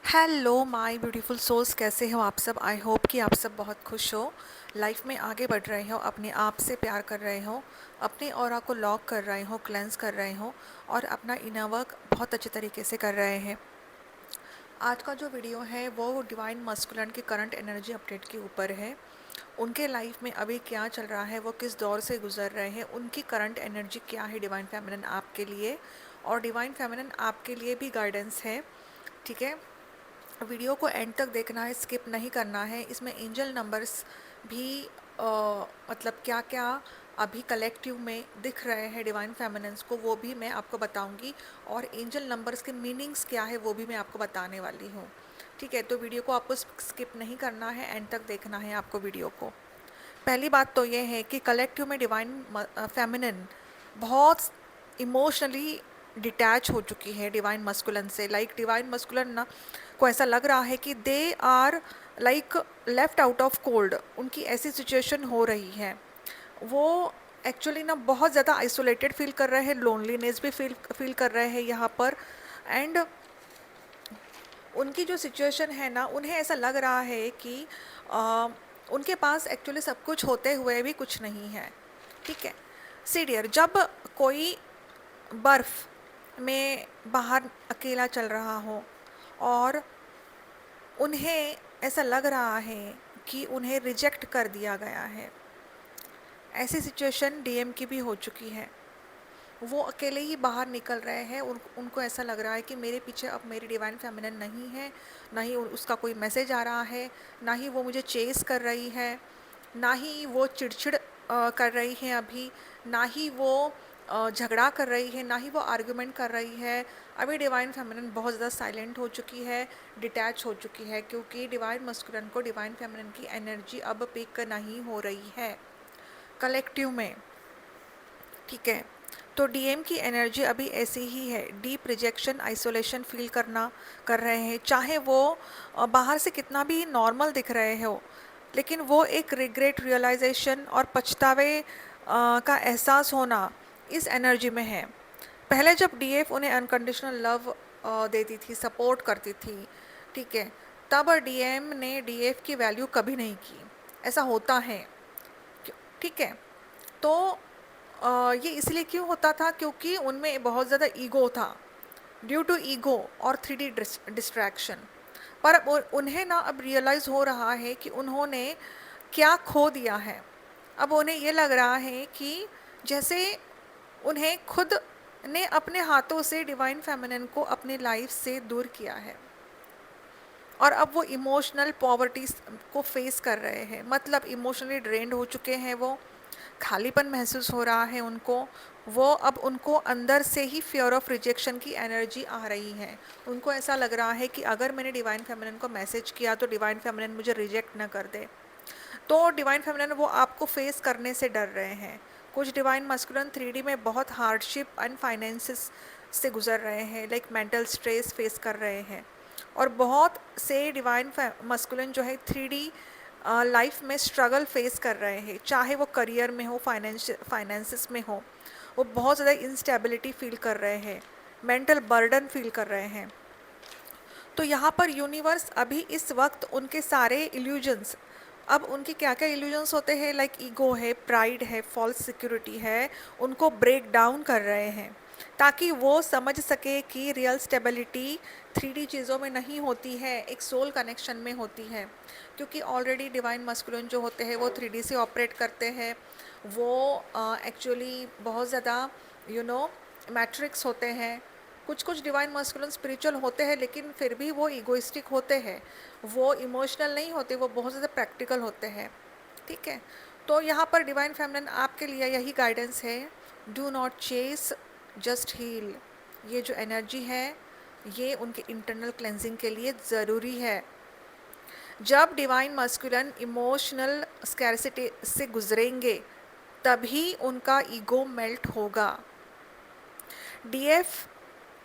Hello my beautiful souls, कैसे हो आप सब। आई होप कि आप सब बहुत खुश हो, लाइफ में आगे बढ़ रहे हो, अपने आप से प्यार कर रहे हो, अपने ऑरा को लॉक कर रहे हो, क्लेंस कर रहे हो और अपना इनर वर्क बहुत अच्छे तरीके से कर रहे हैं। आज का जो वीडियो है वो डिवाइन मस्कुलिन की करंट एनर्जी अपडेट के ऊपर है। उनके लाइफ में अभी क्या चल रहा है, वो किस दौर से गुजर रहे हैं, उनकी करंट एनर्जी क्या है डिवाइन फेमिनिन आपके लिए, और डिवाइन फेमिनिन आपके लिए भी गाइडेंस है। ठीक है, वीडियो को एंड तक देखना है, स्किप नहीं करना है। इसमें एंजल नंबर्स भी मतलब क्या क्या अभी कलेक्टिव में दिख रहे हैं डिवाइन फेमिनिन्स को, वो भी मैं आपको बताऊंगी, और एंजल नंबर्स के मीनिंग्स क्या है वो भी मैं आपको बताने वाली हूँ। ठीक है, तो वीडियो को आपको स्किप नहीं करना है, एंड तक देखना है आपको वीडियो को। पहली बात तो ये है कि कलेक्टिव में डिवाइन फेमिनिन बहुत इमोशनली डिटैच हो चुकी है डिवाइन मस्कुलन से। लाइक डिवाइन मस्कुलन ना को ऐसा लग रहा है कि they are like left out of cold, उनकी ऐसी सिचुएशन हो रही है। वो एक्चुअली ना बहुत ज़्यादा आइसोलेटेड फील कर रहे हैं, लोनलीनेस भी फील कर रहे हैं यहाँ पर। एंड उनकी जो सिचुएशन है ना, उन्हें ऐसा लग रहा है कि उनके पास एक्चुअली सब कुछ होते हुए भी कुछ नहीं है। ठीक है, सी डियर, जब कोई बर्फ़ में बाहर अकेला चल रहा हो और उन्हें ऐसा लग रहा है कि उन्हें रिजेक्ट कर दिया गया है, ऐसी सिचुएशन डीएम की भी हो चुकी है। वो अकेले ही बाहर निकल रहे हैं, उनको ऐसा लग रहा है कि मेरे पीछे अब मेरी डिवाइन फेमिनिन नहीं है, ना ही उसका कोई मैसेज आ रहा है, ना ही वो मुझे चेस कर रही है, ना ही वो चिड़चिड़ कर रही है अभी, ना ही वो झगड़ा कर रही है, ना ही वो आर्गुमेंट कर रही है। अभी डिवाइन फेमिनिन बहुत ज़्यादा साइलेंट हो चुकी है, डिटैच हो चुकी है, क्योंकि डिवाइन मस्कुलिन को डिवाइन फेमिनिन की एनर्जी अब पिक नहीं हो रही है कलेक्टिव में। ठीक है, तो डीएम की एनर्जी अभी ऐसी ही है, डीप रिजेक्शन, आइसोलेशन फील करना कर रहे हैं। चाहे वो बाहर से कितना भी नॉर्मल दिख रहे हो, लेकिन वो एक रिग्रेट, रियलाइजेशन और पछतावे का एहसास होना इस एनर्जी में है। पहले जब डीएफ उन्हें अनकंडीशनल लव देती थी, सपोर्ट करती थी, ठीक है, तब डीएम ने डीएफ की वैल्यू कभी नहीं की। ऐसा होता है, ठीक है। तो ये इसलिए क्यों होता था, क्योंकि उनमें बहुत ज़्यादा ईगो था, ड्यू टू ईगो और 3D डिस्ट्रैक्शन। पर अब उन्हें ना अब रियलाइज़ हो रहा है कि उन्होंने क्या खो दिया है। अब उन्हें ये लग रहा है कि जैसे उन्हें खुद ने अपने हाथों से डिवाइन फेमिनिन को अपनी लाइफ से दूर किया है, और अब वो इमोशनल पॉवर्टी को फेस कर रहे हैं। मतलब इमोशनली ड्रेन्ड हो चुके हैं, वो खालीपन महसूस हो रहा है उनको। वो अब उनको अंदर से ही फियर ऑफ रिजेक्शन की एनर्जी आ रही है। उनको ऐसा लग रहा है कि अगर मैंने डिवाइन फेमिनिन को मैसेज किया तो डिवाइन फेमिनिन मुझे रिजेक्ट ना कर दे। तो डिवाइन फेमिनिन वो आपको फेस करने से डर रहे हैं। कुछ डिवाइन मस्कुलिन 3D में बहुत हार्डशिप एंड फाइनेंसिस से गुजर रहे हैं, लाइक मेंटल स्ट्रेस फेस कर रहे हैं। और बहुत से डिवाइन मस्कुलिन जो है 3D लाइफ में स्ट्रगल फेस कर रहे हैं, चाहे वो करियर में हो, फाइनेंसिस में हो। वो बहुत ज़्यादा इंस्टेबिलिटी फील कर रहे हैं, मेंटल बर्डन फील कर रहे हैं। तो यहाँ पर यूनिवर्स अभी इस वक्त उनके सारे इल्यूजन्स, अब उनके क्या क्या इल्यूजन्स होते हैं, लाइक ईगो है, प्राइड है, फॉल्स सिक्योरिटी है, उनको ब्रेक डाउन कर रहे हैं, ताकि वो समझ सके कि रियल स्टेबिलिटी 3D चीज़ों में नहीं होती है, एक सोल कनेक्शन में होती है। क्योंकि ऑलरेडी डिवाइन मस्कुलिन जो होते हैं वो 3D से ऑपरेट करते हैं। वो एक्चुअली बहुत ज़्यादा मैट्रिक्स होते हैं। कुछ कुछ डिवाइन मस्कुलिन स्पिरिचुअल होते हैं, लेकिन फिर भी वो इगोइस्टिक होते हैं, वो इमोशनल नहीं होते, वो बहुत ज़्यादा प्रैक्टिकल होते हैं। ठीक है, तो यहाँ पर डिवाइन फेमिनिन आपके लिए यही गाइडेंस है, do not chase, just heal. ये जो एनर्जी है ये उनके इंटरनल क्लेंजिंग के लिए ज़रूरी है। जब डिवाइन मस्कुलिन इमोशनल स्कैरसिटी से गुजरेंगे तभी उनका ईगो मेल्ट होगा। डीएफ,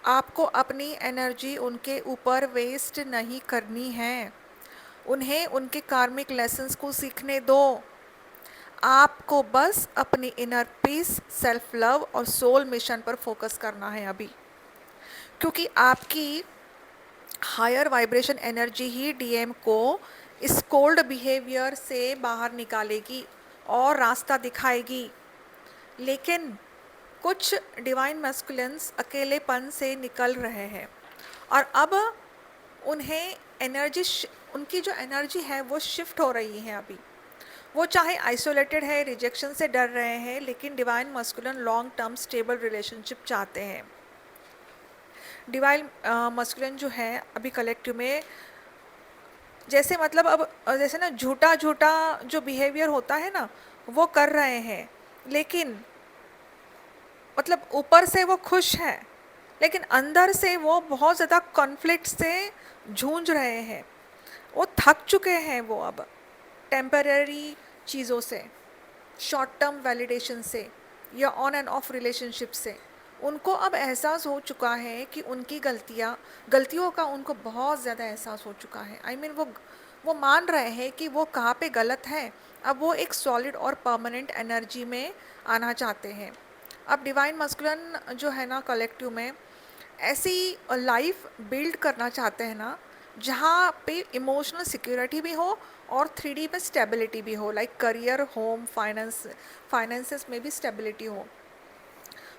आपको अपनी एनर्जी उनके ऊपर वेस्ट नहीं करनी है। उन्हें उनके कार्मिक लेसन्स को सीखने दो। आपको बस अपनी इनर पीस, सेल्फ लव और सोल मिशन पर फोकस करना है अभी, क्योंकि आपकी हायर वाइब्रेशन एनर्जी ही डीएम को इस कोल्ड बिहेवियर से बाहर निकालेगी और रास्ता दिखाएगी। लेकिन कुछ डिवाइन मैस्कुलिन्स अकेलेपन से निकल रहे हैं और अब उन्हें एनर्जी, उनकी जो एनर्जी है वो शिफ्ट हो रही है अभी। वो चाहे आइसोलेटेड है, रिजेक्शन से डर रहे हैं, लेकिन divine masculine long term stable relationship चाहते हैं। डिवाइन मस्कुलिन जो है अभी कलेक्टिव में, जैसे मतलब अब जैसे ना झूठा झूठा जो बिहेवियर होता है ना वो कर रहे हैं, लेकिन मतलब ऊपर से वो खुश हैं, लेकिन अंदर से वो बहुत ज़्यादा कॉन्फ्लिक्ट से जूझ रहे हैं। वो थक चुके हैं वो अब टेम्पररी चीज़ों से, शॉर्ट टर्म वैलिडेशन से या ऑन एंड ऑफ रिलेशनशिप से। उनको अब एहसास हो चुका है कि उनकी गलतियों का उनको बहुत ज़्यादा एहसास हो चुका है। आई मीन वो मान रहे हैं कि वो कहाँ पे गलत है। अब वो एक सॉलिड और परमानेंट एनर्जी में आना चाहते हैं। अब डिवाइन मस्कुलिन जो है ना कलेक्टिव में ऐसी लाइफ बिल्ड करना चाहते हैं ना जहाँ पे इमोशनल सिक्योरिटी भी हो और 3D में स्टेबिलिटी भी हो, लाइक करियर, होम, फाइनेंसेस में भी स्टेबिलिटी हो।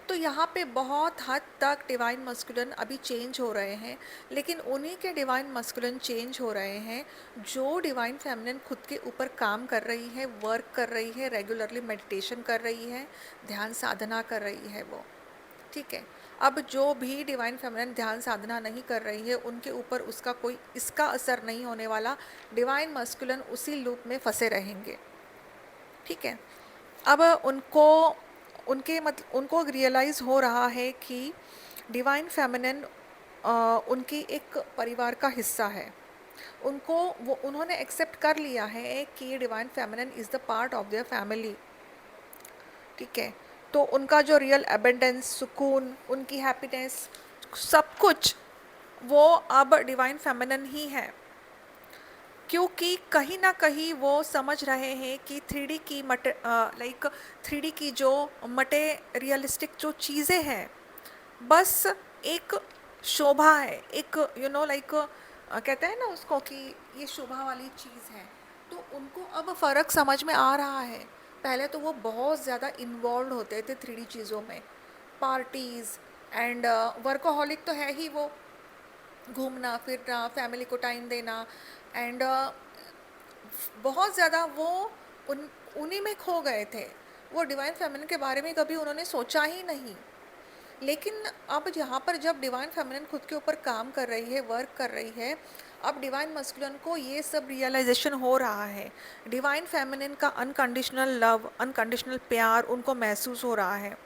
तो यहाँ पे बहुत हद तक डिवाइन मस्कुलिन अभी चेंज हो रहे हैं, लेकिन उन्हीं के डिवाइन मस्कुलिन चेंज हो रहे हैं जो डिवाइन फेमिनिन खुद के ऊपर काम कर रही है, वर्क कर रही है, रेगुलरली मेडिटेशन कर रही है, ध्यान साधना कर रही है वो। ठीक है। अब जो भी डिवाइन फेमिनिन ध्यान साधना नहीं कर रही है उनके ऊपर उसका कोई इसका असर नहीं होने वाला। डिवाइन मस्कुलिन उसी लूप में फंसे रहेंगे। ठीक है। अब उनको रियलाइज़ हो रहा है कि डिवाइन फेमिनिन उनकी एक परिवार का हिस्सा है। उन्होंने एक्सेप्ट कर लिया है कि divine feminine is the part of their family. ठीक है। तो उनका जो रियल एबेंडेंस, सुकून, उनकी हैप्पीनेस, सब कुछ वो अब डिवाइन फेमिनिन ही है, क्योंकि कहीं ना कहीं वो समझ रहे हैं कि 3D की लाइक 3D की जो रियलिस्टिक जो चीज़ें हैं बस एक शोभा है, एक लाइक कहते हैं ना उसको कि ये शोभा वाली चीज़ है। तो उनको अब फ़र्क समझ में आ रहा है। पहले तो वो बहुत ज़्यादा इन्वॉल्व होते थे 3D चीज़ों में, पार्टीज़ एंड वर्कोहॉलिक तो है ही वो, घूमना फिरना, फैमिली को टाइम देना एंड बहुत ज़्यादा वो उन्हीं में खो गए थे। वो डिवाइन फेमिनिन के बारे में कभी उन्होंने सोचा ही नहीं। लेकिन अब यहाँ पर जब डिवाइन फेमिनिन खुद के ऊपर काम कर रही है, वर्क कर रही है, अब डिवाइन मस्कुलिन को ये सब रियलाइजेशन हो रहा है। डिवाइन फेमिनिन का अनकंडीशनल लव, अनकंडीशनल प्यार उनको महसूस हो रहा है।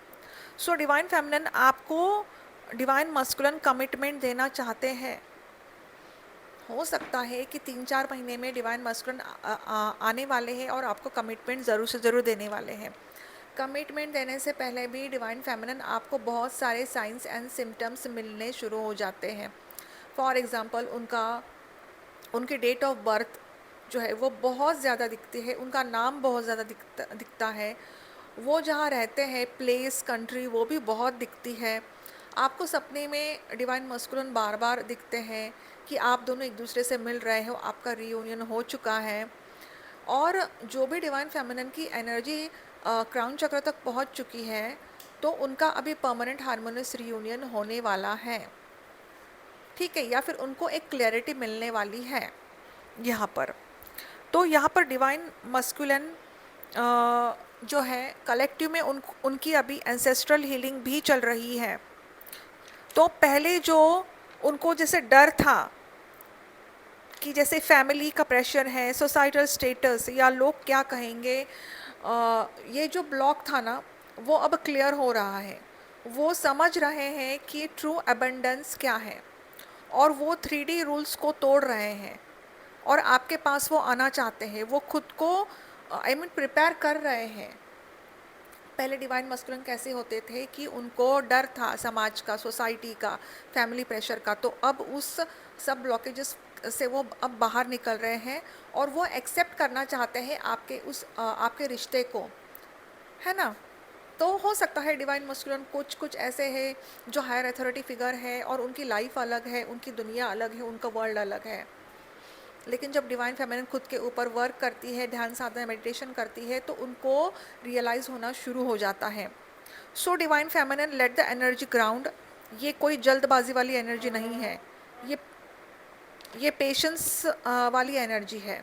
सो डिवाइन फेमिनिन आपको डिवाइन मस्कुलिन कमिटमेंट देना चाहते हैं। हो सकता है कि 3-4 महीने में डिवाइन मस्कुलिन आने वाले हैं और आपको कमिटमेंट ज़रूर से ज़रूर देने वाले हैं। कमिटमेंट देने से पहले भी डिवाइन फेमिनिन आपको बहुत सारे साइंस एंड सिम्टम्स मिलने शुरू हो जाते हैं। फॉर एग्ज़ाम्पल उनकी डेट ऑफ बर्थ जो है वो बहुत ज़्यादा दिखती है, उनका नाम बहुत ज़्यादा दिखता है, वो जहाँ रहते हैं प्लेस, कंट्री, वो भी बहुत दिखती है। आपको सपने में डिवाइन मस्कुलिन बार बार दिखते हैं कि आप दोनों एक दूसरे से मिल रहे हो, आपका रीयूनियन हो चुका है। और जो भी डिवाइन फेमिनिन की एनर्जी क्राउन चक्र तक पहुंच चुकी है तो उनका अभी परमानेंट हार्मोनियस रीयूनियन होने वाला है। ठीक है। या फिर उनको एक क्लैरिटी मिलने वाली है यहाँ पर। तो यहाँ पर डिवाइन मस्कुलिन जो है कलेक्टिव में उनकी अभी एंसेस्ट्रल हीलिंग भी चल रही है। तो पहले जो उनको जैसे डर था कि जैसे फैमिली का प्रेशर है, सोसाइटल स्टेटस या लोग क्या कहेंगे, ये जो ब्लॉक था ना वो अब क्लियर हो रहा है। वो समझ रहे हैं कि ट्रू अबंडेंस क्या है और वो 3D रूल्स को तोड़ रहे हैं और आपके पास वो आना चाहते हैं। वो खुद को प्रिपेयर कर रहे हैं। पहले डिवाइन मस्कुलिन कैसे होते थे कि उनको डर था समाज का, सोसाइटी का, फैमिली प्रेशर का। तो अब उस सब ब्लॉकेजेस से वो अब बाहर निकल रहे हैं और वो एक्सेप्ट करना चाहते हैं आपके रिश्ते को, है ना। तो हो सकता है डिवाइन मस्कुलिन कुछ कुछ ऐसे है जो हायर अथॉरिटी फिगर है और उनकी लाइफ अलग है, उनकी दुनिया अलग है, उनका वर्ल्ड अलग है। लेकिन जब डिवाइन फेमिनिन खुद के ऊपर वर्क करती है, ध्यान साधना, मेडिटेशन करती है, तो उनको रियलाइज़ होना शुरू हो जाता है। So divine feminine let the energy ground. ये कोई जल्दबाजी वाली एनर्जी नहीं है, ये ये पेशेंस वाली एनर्जी है।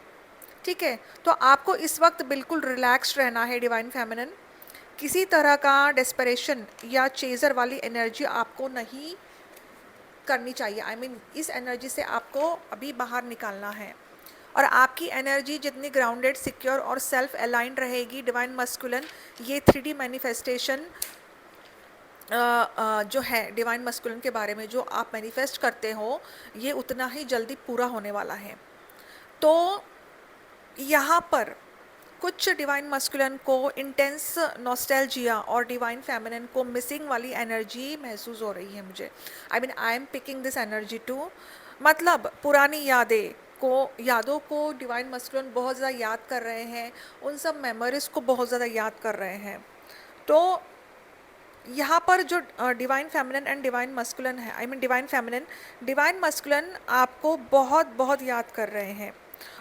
ठीक है, तो आपको इस वक्त बिल्कुल रिलैक्स्ड रहना है डिवाइन फेमिनिन। किसी तरह का डेस्परेशन या चेज़र वाली एनर्जी आपको नहीं करनी चाहिए। आई मीन इस एनर्जी से आपको अभी बाहर निकालना है। और आपकी एनर्जी जितनी ग्राउंडेड, सिक्योर और सेल्फ अलाइंड रहेगी, डिवाइन मस्कुलिन ये 3D मैनिफेस्टेशन जो है डिवाइन मस्कुलिन के बारे में जो आप मैनिफेस्ट करते हो, ये उतना ही जल्दी पूरा होने वाला है। तो यहाँ पर कुछ डिवाइन मस्कुलिन को इंटेंस नॉस्टैल्जिया और डिवाइन फेमिनिन को मिसिंग वाली एनर्जी महसूस हो रही है मुझे। I mean I am picking this energy too. मतलब पुरानी यादों को डिवाइन मस्कुलिन बहुत ज़्यादा याद कर रहे हैं, उन सब मेमोरीज को बहुत ज़्यादा याद कर रहे हैं। तो यहाँ पर जो divine feminine and divine masculine है, आई मीन डिवाइन मस्कुलिन आपको बहुत बहुत याद कर रहे हैं।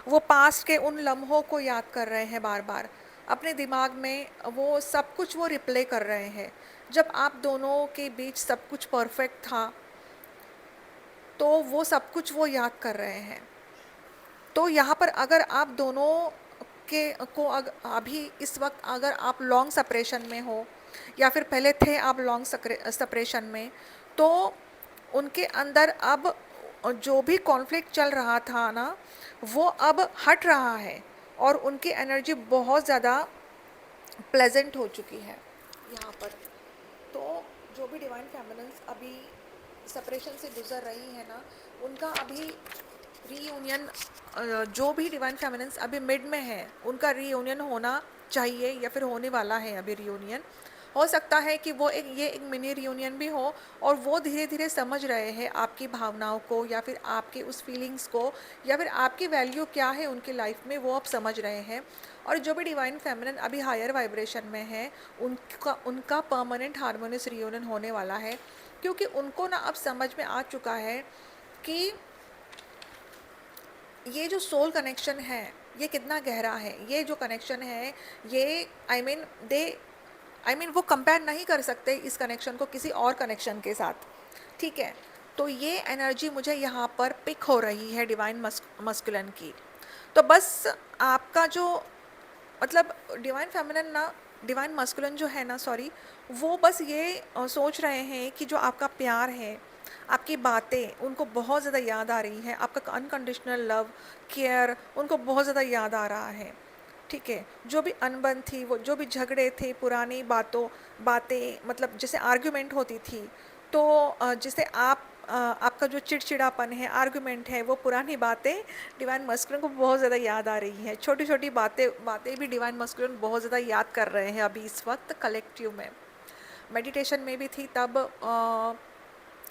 वो पास्ट के उन लम्हों को याद कर रहे हैं बार बार अपने दिमाग में, वो सब कुछ वो रिप्ले कर रहे हैं। जब आप दोनों के बीच सब कुछ परफेक्ट था, तो वो सब कुछ वो याद कर रहे हैं। तो यहाँ पर अगर आप दोनों अभी इस वक्त अगर आप लॉन्ग सेपरेशन में हो या फिर पहले थे आप लॉन्ग सेपरेशन में, तो उनके अंदर अब जो भी कॉन्फ्लिक्ट चल रहा था ना, वो अब हट रहा है और उनकी एनर्जी बहुत ज़्यादा प्लेजेंट हो चुकी है यहाँ पर। तो जो भी डिवाइन फेमिनिन्स अभी सेपरेशन से गुजर रही है ना, उनका अभी रीयूनियन, जो भी डिवाइन फेमिनिन्स अभी मिड में है, उनका रीयूनियन होना चाहिए या फिर होने वाला है अभी रीयूनियन। हो सकता है कि वो ये एक मिनी रीयूनियन भी हो और वो धीरे धीरे समझ रहे हैं आपकी भावनाओं को या फिर आपकी उस फीलिंग्स को या फिर आपकी वैल्यू क्या है उनकी लाइफ में, वो अब समझ रहे हैं। और जो भी डिवाइन फेमिनिन अभी हायर वाइब्रेशन में है, उनका परमानेंट हार्मोनियस रीयूनियन होने वाला है, क्योंकि उनको ना अब समझ में आ चुका है कि ये जो सोल कनेक्शन है ये कितना गहरा है। ये जो कनेक्शन है ये आई मीन वो कंपेयर नहीं कर सकते इस कनेक्शन को किसी और कनेक्शन के साथ। ठीक है, तो ये एनर्जी मुझे यहाँ पर पिक हो रही है डिवाइन मस्कुलिन की। तो बस आपका जो मतलब डिवाइन मस्कुलिन जो है ना, सॉरी, वो बस ये सोच रहे हैं कि जो आपका प्यार है, आपकी बातें उनको बहुत ज़्यादा याद आ रही है, आपका अनकंडीशनल लव, केयर उनको बहुत ज़्यादा याद आ रहा है। ठीक है, जो भी अनबन थी, वो जो भी झगड़े थे, पुरानी बातें मतलब जैसे आर्ग्यूमेंट होती थी, तो जैसे आपका जो चिड़चिड़ापन है, आर्गुमेंट है, वो पुरानी बातें डिवाइन मस्कुलिन को बहुत ज़्यादा याद आ रही हैं। छोटी छोटी बातें भी डिवाइन मस्कुलिन बहुत ज़्यादा याद कर रहे हैं अभी इस वक्त कलेक्टिव में। मेडिटेशन में भी थी तब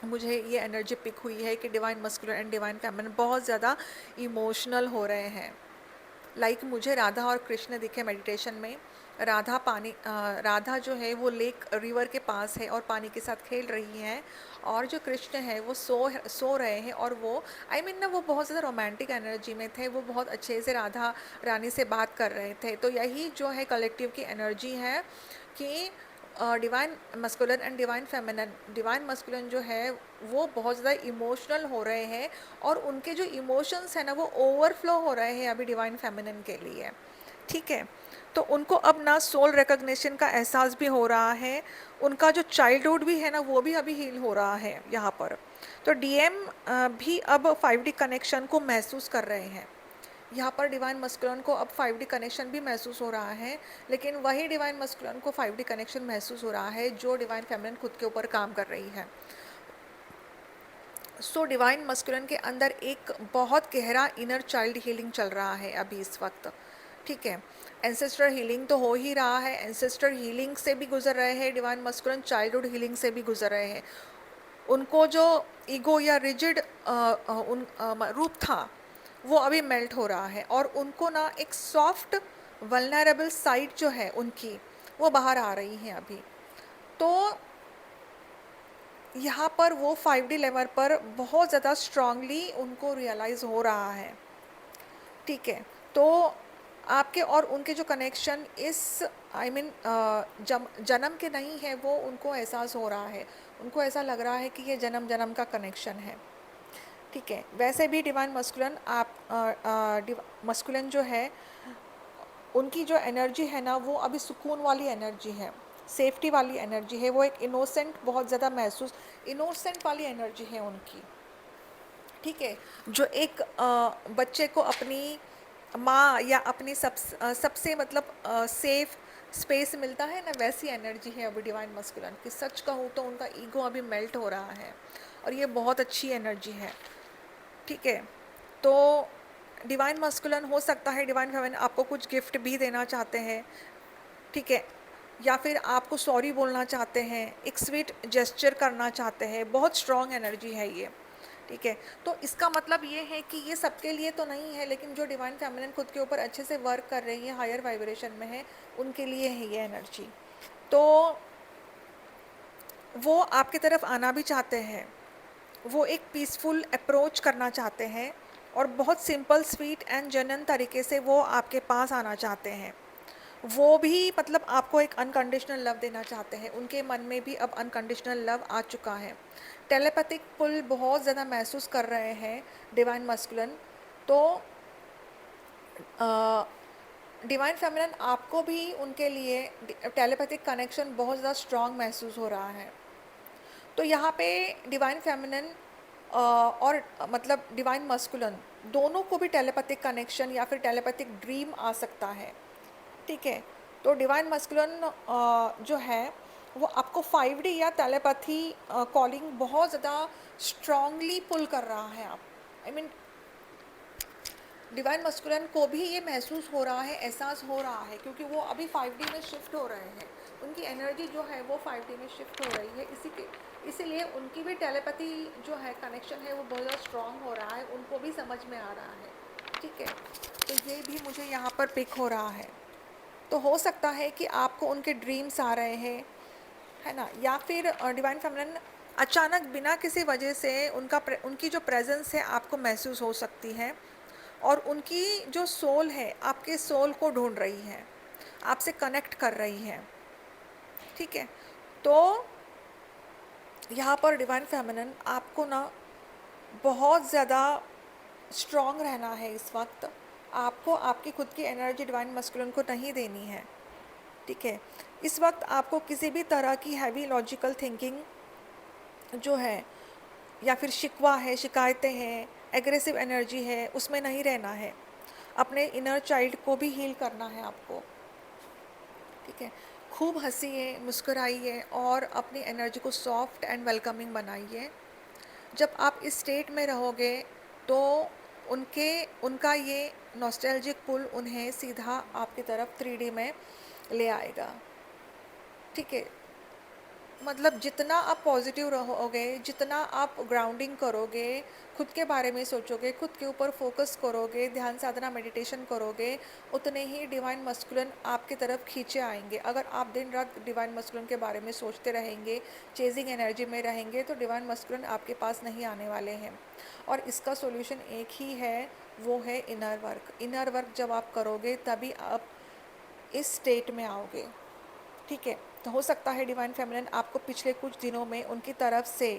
मुझे ये एनर्जी पिक हुई है कि divine masculine and divine feminine बहुत ज़्यादा इमोशनल हो रहे हैं। लाइक मुझे राधा और कृष्ण दिखे मेडिटेशन में। राधा जो है वो रिवर के पास है और पानी के साथ खेल रही हैं, और जो कृष्ण है वो सो रहे हैं, और वो ना वो बहुत ज़्यादा रोमांटिक एनर्जी में थे, वो बहुत अच्छे से राधा रानी से बात कर रहे थे। तो यही जो है कलेक्टिव की एनर्जी है कि divine masculine and divine masculine जो है वो बहुत ज़्यादा इमोशनल हो रहे हैं, और उनके जो इमोशंस हैं ना वो ओवरफ्लो हो रहे हैं अभी डिवाइन फेमिनिन के लिए। ठीक है, तो उनको अब ना सोल रिकग्निशन का एहसास भी हो रहा है, उनका जो चाइल्डहुड भी है ना वो भी अभी हील हो रहा है यहाँ पर। तो डीएम भी अब 5D कनेक्शन को महसूस कर रहे हैं। यहाँ पर डिवाइन मस्कुलिन को अब 5D कनेक्शन भी महसूस हो रहा है, लेकिन वही डिवाइन मस्कुलिन को 5D कनेक्शन महसूस हो रहा है जो डिवाइन फेमिनिन खुद के ऊपर काम कर रही है। सो डिवाइन मस्कुलिन के अंदर एक बहुत गहरा इनर चाइल्ड हीलिंग चल रहा है अभी इस वक्त। ठीक है, एंसेस्टर हीलिंग तो हो ही रहा है, एंसेस्टर हीलिंग से भी गुजर रहे हैं डिवाइन मस्कुलिन, चाइल्डहुड हीलिंग से भी गुजर रहे हैं। उनको जो ईगो या रिजिड रूप था वो अभी मेल्ट हो रहा है, और उनको ना एक सॉफ्ट वल्नरेबल साइड जो है उनकी, वो बाहर आ रही हैं अभी। तो यहाँ पर वो 5D लेवल पर बहुत ज़्यादा स्ट्रांगली उनको रियलाइज़ हो रहा है, ठीक है। तो आपके और उनके जो कनेक्शन इस आई मीन जन्म के नहीं है, वो उनको एहसास हो रहा है, उनको ऐसा लग रहा है कि ये जन्म जन्म का कनेक्शन है, ठीक है। वैसे भी डिवाइन मस्कुलिन मस्कुलिन जो है, उनकी जो एनर्जी है ना, वो अभी सुकून वाली एनर्जी है, सेफ्टी वाली एनर्जी है, वो एक इनोसेंट, बहुत ज़्यादा महसूस इनोसेंट वाली एनर्जी है उनकी, ठीक है। जो एक बच्चे को अपनी माँ या अपनी सबसे मतलब सेफ स्पेस मिलता है ना, वैसी एनर्जी है अभी डिवाइन मस्कुलिन की। सच कहूँ तो उनका ईगो अभी मेल्ट हो रहा है, और ये बहुत अच्छी एनर्जी है, ठीक है। तो डिवाइन मस्कुलिन हो सकता है डिवाइन फेमिनिन आपको कुछ गिफ्ट भी देना चाहते हैं, ठीक है, या फिर आपको सॉरी बोलना चाहते हैं, एक स्वीट जेस्चर करना चाहते हैं। बहुत स्ट्रॉन्ग एनर्जी है ये, ठीक है। तो इसका मतलब ये है कि ये सबके लिए तो नहीं है, लेकिन जो डिवाइन फेमिनिन खुद के ऊपर अच्छे से वर्क कर रही है, हायर वाइब्रेशन में है, उनके लिए है ये एनर्जी। तो वो आपकी तरफ आना भी चाहते हैं, वो एक पीसफुल अप्रोच करना चाहते हैं, और बहुत सिंपल स्वीट एंड जेन्युइन तरीके से वो आपके पास आना चाहते हैं। वो भी मतलब आपको एक अनकंडीशनल लव देना चाहते हैं, उनके मन में भी अब अनकंडीशनल लव आ चुका है। टेलीपैथिक पुल बहुत ज़्यादा महसूस कर रहे हैं डिवाइन मस्कुलिन। तो डिवाइन फेमिनिन आपको भी उनके लिए टेलीपैथिक कनेक्शन बहुत ज़्यादा स्ट्रॉन्ग महसूस हो रहा है। तो यहाँ पे डिवाइन फेमिनिन और मतलब डिवाइन मस्कुलिन दोनों को भी टेलीपैथिक कनेक्शन या फिर टेलीपैथिक ड्रीम आ सकता है, ठीक है। तो डिवाइन मस्कुलिन जो है, वो आपको 5D या टेलीपैथी कॉलिंग बहुत ज़्यादा स्ट्रांगली पुल कर रहा है। आप आई मीन डिवाइन मस्कुलिन को भी ये महसूस हो रहा है, एहसास हो रहा है, क्योंकि वो अभी 5D में शिफ्ट हो रहे हैं, उनकी एनर्जी जो है वो 5D में शिफ्ट हो रही है। इसीलिए उनकी भी टेलीपैथी जो है कनेक्शन है वो बहुत ज़्यादा स्ट्रांग हो रहा है, उनको भी समझ में आ रहा है, ठीक है। तो ये भी मुझे यहाँ पर पिक हो रहा है। तो हो सकता है कि आपको उनके ड्रीम्स आ रहे हैं, है ना, या फिर डिवाइन फेमिनिन अचानक बिना किसी वजह से उनकी जो प्रेजेंस है आपको महसूस हो सकती है, और उनकी जो सोल है आपके सोल को ढूंढ रही है, आपसे कनेक्ट कर रही है, ठीक है। तो यहाँ पर डिवाइन फेमिनिन आपको ना बहुत ज़्यादा स्ट्रॉन्ग रहना है इस वक्त। आपको आपकी खुद की एनर्जी डिवाइन मस्कुलिन को नहीं देनी है, ठीक है। इस वक्त आपको किसी भी तरह की हैवी लॉजिकल थिंकिंग जो है, या फिर शिकवा है, शिकायतें हैं, एग्रेसिव एनर्जी है, उसमें नहीं रहना है। अपने इनर चाइल्ड को भी हील करना है आपको, ठीक है। खूब हंसिए, मुस्कुराइए, और अपनी एनर्जी को सॉफ्ट एंड वेलकमिंग बनाइए। जब आप इस स्टेट में रहोगे तो उनका ये नॉस्टैल्जिक पुल उन्हें सीधा आपकी तरफ 3D में ले आएगा, ठीक है। मतलब जितना आप पॉजिटिव रहोगे, जितना आप ग्राउंडिंग करोगे, खुद के बारे में सोचोगे, खुद के ऊपर फोकस करोगे, ध्यान साधना मेडिटेशन करोगे, उतने ही डिवाइन मस्कुलिन आपकी तरफ खींचे आएंगे। अगर आप दिन रात डिवाइन मस्कुलिन के बारे में सोचते रहेंगे, चेजिंग एनर्जी में रहेंगे, तो डिवाइन मस्कुलिन आपके पास नहीं आने वाले हैं। और इसका सॉल्यूशन एक ही है, वो है इनर वर्क। इनर वर्क जब आप करोगे तभी आप इस स्टेट में आओगे, ठीक है। तो हो सकता है डिवाइन फेमिनिन आपको पिछले कुछ दिनों में उनकी तरफ से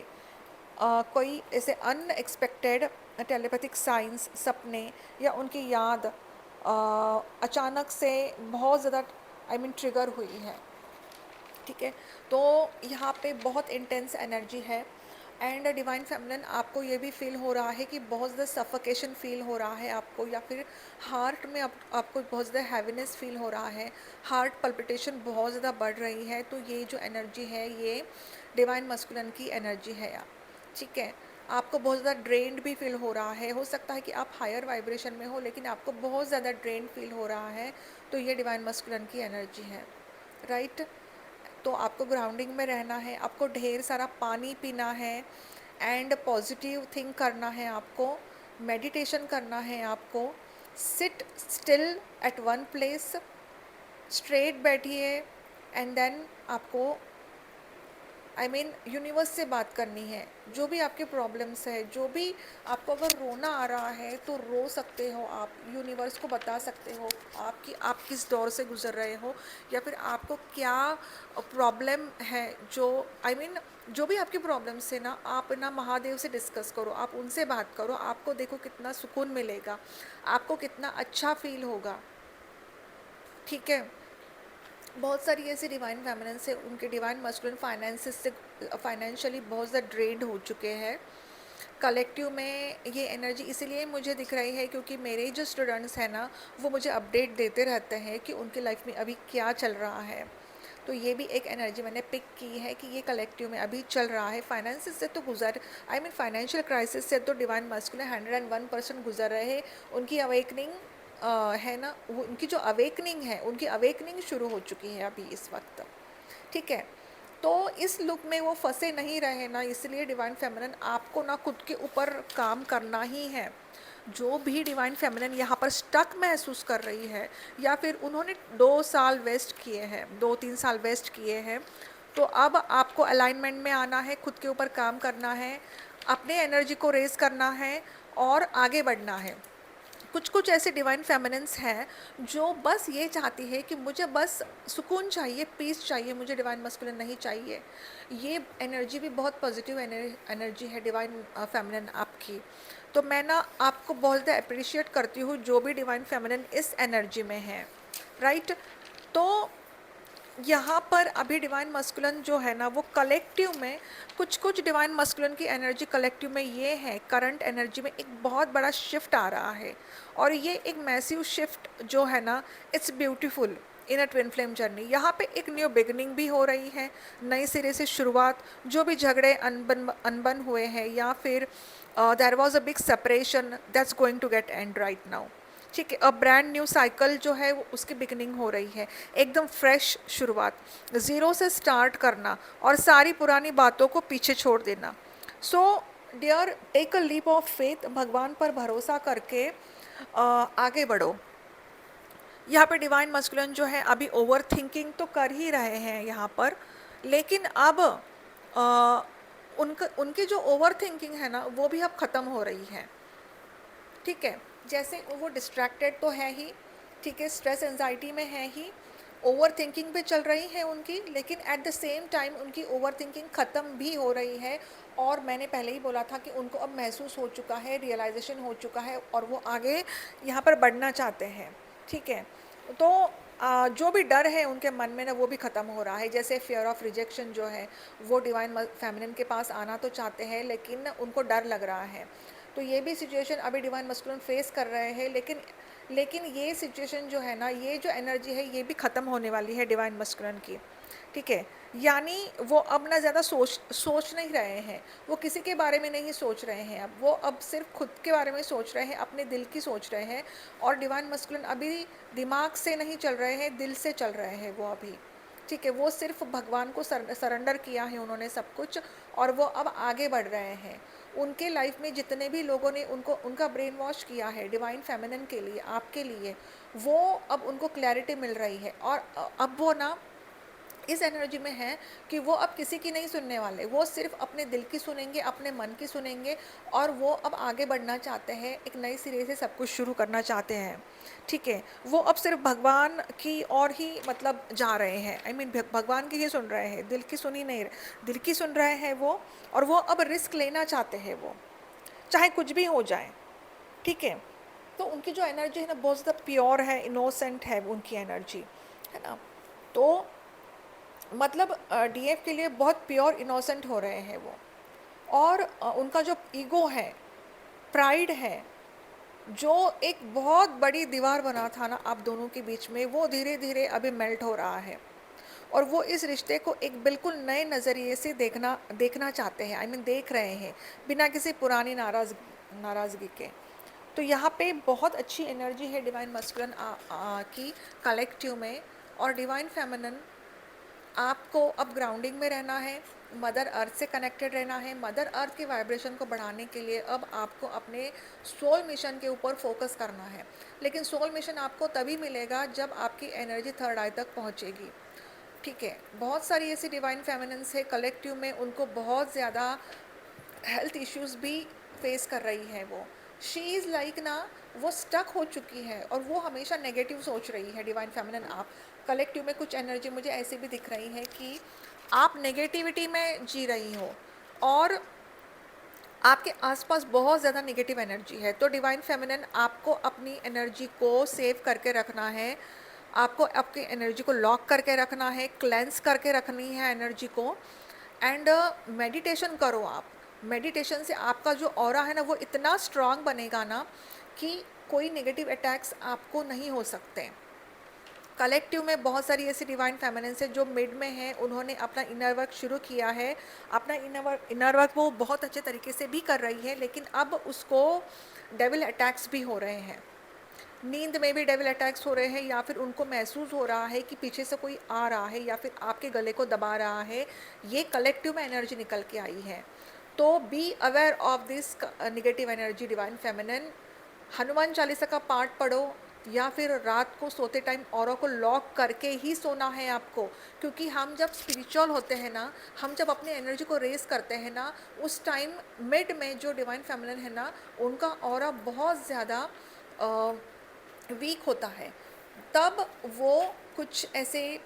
कोई ऐसे अनएक्सपेक्टेड टेलीपैथिक साइंस, सपने, या उनकी याद अचानक से बहुत ज़्यादा आई मीन ट्रिगर हुई है, ठीक है। तो यहाँ पे बहुत इंटेंस एनर्जी है, एंड डिवाइन फेमिनिन आपको ये भी फील हो रहा है कि बहुत ज़्यादा सफोकेशन फील हो रहा है आपको, या फिर हार्ट में आपको बहुत ज़्यादा हैवीनेस फील हो रहा है, हार्ट पल्पिटेशन बहुत ज़्यादा बढ़ रही है। तो ये जो एनर्जी है ये डिवाइन मस्कुलिन की एनर्जी है, ठीक है। आपको बहुत ज़्यादा ड्रेन्ड भी फील हो रहा है, हो सकता है कि आप हायर वाइब्रेशन में हो लेकिन आपको बहुत ज़्यादा ड्रेन फील हो रहा है, तो ये डिवाइन मस्कुलिन की एनर्जी है, राइट। तो आपको ग्राउंडिंग में रहना है, आपको ढेर सारा पानी पीना है, एंड पॉजिटिव थिंक करना है, आपको मेडिटेशन करना है, आपको seat still at one place, straight बैठिए, एंड देन आपको यूनिवर्स से बात करनी है। जो भी आपके प्रॉब्लम्स है, जो भी आपको अगर रोना आ रहा है तो रो सकते हो आप, यूनिवर्स को बता सकते हो आप किस दौर से गुजर रहे हो, या फिर आपको क्या प्रॉब्लम है। जो जो भी आपकी प्रॉब्लम्स है ना, आप ना महादेव से डिस्कस करो, आप उनसे बात करो, आपको देखो कितना सुकून मिलेगा, आपको कितना अच्छा फील होगा। ठीक है। बहुत सारी ऐसी डिवाइन फेमिनिन्स है, उनके डिवाइन मस्कुलिन फाइनेंसिस से फाइनेंशियली बहुत ज़्यादा ड्रेन्ड हो चुके हैं। कलेक्टिव में ये एनर्जी इसीलिए मुझे दिख रही है क्योंकि मेरे जो स्टूडेंट्स हैं ना, वो मुझे अपडेट देते रहते हैं कि उनकी लाइफ में अभी क्या चल रहा है। तो ये भी एक एनर्जी मैंने पिक की है कि ये कलेक्टिव में अभी चल रहा है। फाइनेंसिस से तो गुजर फाइनेंशियल क्राइसिस से तो डिवाइन मस्कुलिन 101% गुजर रहे हैं। उनकी अवेकनिंग है ना, वो उनकी जो अवेकनिंग है, उनकी अवेकनिंग शुरू हो चुकी है अभी इस वक्त। ठीक है। तो इस लुक में वो फंसे नहीं रहे ना, इसलिए डिवाइन फेमिनिन आपको ना खुद के ऊपर काम करना ही है। जो भी डिवाइन फेमिनिन यहाँ पर स्टक महसूस कर रही है, या फिर उन्होंने 2 साल वेस्ट किए हैं, 2-3 साल वेस्ट किए हैं, तो अब आपको अलाइनमेंट में आना है, खुद के ऊपर काम करना है, अपने एनर्जी को रेज करना है और आगे बढ़ना है। कुछ कुछ ऐसे डिवाइन फेमिनिन्स हैं जो बस ये चाहती है कि मुझे बस सुकून चाहिए, पीस चाहिए, मुझे डिवाइन मस्कुलिन नहीं चाहिए। ये एनर्जी भी बहुत पॉजिटिव एनर्जी है डिवाइन फेमिनिन आपकी। तो मैं ना आपको बहुत ज़्यादा अप्रिशिएट करती हूँ जो भी डिवाइन फेमिनिन इस एनर्जी में है, राइट। तो यहाँ पर अभी डिवाइन मस्कुलिन जो है ना, वो कलेक्टिव में कुछ कुछ डिवाइन मस्कुलिन की एनर्जी कलेक्टिव में ये है, करंट एनर्जी में एक बहुत बड़ा शिफ्ट आ रहा है, और ये एक मैसिव शिफ्ट जो है ना, it's beautiful in a twin flame journey. यहाँ पे एक न्यू बिगनिंग भी हो रही है, नए सिरे से शुरुआत। जो भी झगड़े अनबन हुए हैं, या फिर there was a big separation, that's going to get end right now. ठीक है। अब ब्रांड न्यू साइकिल जो है वो उसकी बिगनिंग हो रही है, एकदम फ्रेश शुरुआत, ज़ीरो से स्टार्ट करना और सारी पुरानी बातों को पीछे छोड़ देना। So dear, take a leap of faith, भगवान पर भरोसा करके आगे बढ़ो। यहाँ पे डिवाइन मस्कुलिन जो है अभी ओवर थिंकिंग तो कर ही रहे हैं यहाँ पर, लेकिन अब उनकी जो ओवर थिंकिंग है ना, वो भी अब ख़त्म हो रही है। ठीक है। जैसे वो डिस्ट्रैक्टेड तो है ही, ठीक है, स्ट्रेस एंजाइटी में है ही, ओवर थिंकिंग भी चल रही है उनकी, लेकिन एट द सेम टाइम उनकी ओवर थिंकिंग ख़त्म भी हो रही है। और मैंने पहले ही बोला था कि उनको अब महसूस हो चुका है, रियलाइजेशन हो चुका है, और वो आगे यहाँ पर बढ़ना चाहते हैं। ठीक है। तो जो भी डर है उनके मन में ना, वो भी ख़त्म हो रहा है। जैसे फियर ऑफ रिजेक्शन जो है, वो डिवाइन फेमिनिन के पास आना तो चाहते हैं, लेकिन उनको डर लग रहा है। तो ये भी सिचुएशन अभी डिवाइन मस्कुलिन फेस कर रहे हैं, लेकिन ये सिचुएशन जो है ना, ये जो एनर्जी है, ये भी ख़त्म होने वाली है डिवाइन मस्कुलिन की। ठीक है। यानी वो अब ना ज़्यादा सोच नहीं रहे हैं, वो किसी के बारे में नहीं सोच रहे हैं, अब वो अब सिर्फ खुद के बारे में सोच रहे हैं, अपने दिल की सोच रहे हैं। और डिवाइन मस्कुलिन अभी दिमाग से नहीं चल रहे हैं, दिल से चल रहे हैं वो अभी। ठीक है। वो सिर्फ भगवान को सरेंडर किया है उन्होंने सब कुछ, और वो अब आगे बढ़ रहे हैं। उनके लाइफ में जितने भी लोगों ने उनका ब्रेन वॉश किया है डिवाइन फेमिनिन के लिए, आपके लिए, वो अब उनको क्लैरिटी मिल रही है। और अब वो ना इस एनर्जी में है कि वो अब किसी की नहीं सुनने वाले, वो सिर्फ अपने दिल की सुनेंगे, अपने मन की सुनेंगे, और वो अब आगे बढ़ना चाहते हैं, एक नए सिरे से सब कुछ शुरू करना चाहते हैं। ठीक है। वो अब सिर्फ भगवान की और ही मतलब जा रहे हैं, भगवान की ही सुन रहे हैं, दिल की सुन ही नहीं रहे, दिल की सुन रहे हैं वो। और वो अब रिस्क लेना चाहते हैं, वो चाहे कुछ भी हो जाए। ठीक है। तो उनकी जो एनर्जी है ना, बहुत ज़्यादा प्योर है, इनोसेंट है उनकी एनर्जी, है ना। तो मतलब डीएफ के लिए बहुत प्योर इनोसेंट हो रहे हैं वो। और उनका जो ईगो है, प्राइड है, जो एक बहुत बड़ी दीवार बना था ना आप दोनों के बीच में, वो धीरे धीरे अभी मेल्ट हो रहा है। और वो इस रिश्ते को एक बिल्कुल नए नज़रिए से देखना चाहते हैं, देख रहे हैं, बिना किसी पुरानी नाराज़गी के। तो यहाँ पे बहुत अच्छी एनर्जी है डिवाइन मस्कुलिन की कलेक्टिव में। और डिवाइन फेमिनिन, आपको अब ग्राउंडिंग में रहना है, मदर अर्थ से कनेक्टेड रहना है। मदर अर्थ के वाइब्रेशन को बढ़ाने के लिए अब आपको अपने सोल मिशन के ऊपर फोकस करना है। लेकिन सोल मिशन आपको तभी मिलेगा जब आपकी एनर्जी थर्ड आई तक पहुंचेगी। ठीक है, बहुत सारी ऐसी डिवाइन फेमिनिन्स है कलेक्टिव में, उनको बहुत ज़्यादा हेल्थ इश्यूज भी फेस कर रही है। वो शी इज़ लाइक ना, वो स्टक हो चुकी है और वो हमेशा नेगेटिव सोच रही है। डिवाइन फेमिनिन आप कलेक्टिव में कुछ एनर्जी मुझे ऐसी भी दिख रही है कि आप नेगेटिविटी में जी रही हो और आपके आसपास बहुत ज़्यादा नेगेटिव एनर्जी है। तो डिवाइन फेमिनिन आपको अपनी एनर्जी को सेव करके रखना है, आपको आपकी एनर्जी को लॉक करके रखना है, क्लेंस करके रखनी है एनर्जी को। एंड मेडिटेशन करो आप। मेडिटेशन से आपका जो ऑरा है ना वो इतना स्ट्रांग बनेगा ना कि कोई नेगेटिव अटैक्स आपको नहीं हो सकते। कलेक्टिव में बहुत सारी ऐसी डिवाइन फेमिनिन्स है जो मिड में है, उन्होंने अपना इनर वर्क शुरू किया है। अपना इनर वर्क वो बहुत अच्छे तरीके से भी कर रही है, लेकिन अब उसको डेविल अटैक्स भी हो रहे हैं, नींद में भी डेविल अटैक्स हो रहे हैं, या फिर उनको महसूस हो रहा है कि पीछे से कोई आ रहा है या फिर आपके गले को दबा रहा है। ये कलेक्टिव में एनर्जी निकल के आई है। तो be aware of this negative energy divine feminine. Hanuman Chalisa का पाठ पढ़ो, या फिर रात को सोते टाइम औरों को लॉक करके ही सोना है आपको। क्योंकि हम जब स्पिरिचुअल होते हैं ना, हम जब अपनी एनर्जी को रेस करते हैं ना, उस टाइम मिड में जो डिवाइन फेमिनिन है ना, उनका ऑरा बहुत ज़्यादा वीक होता है। तब वो कुछ ऐसे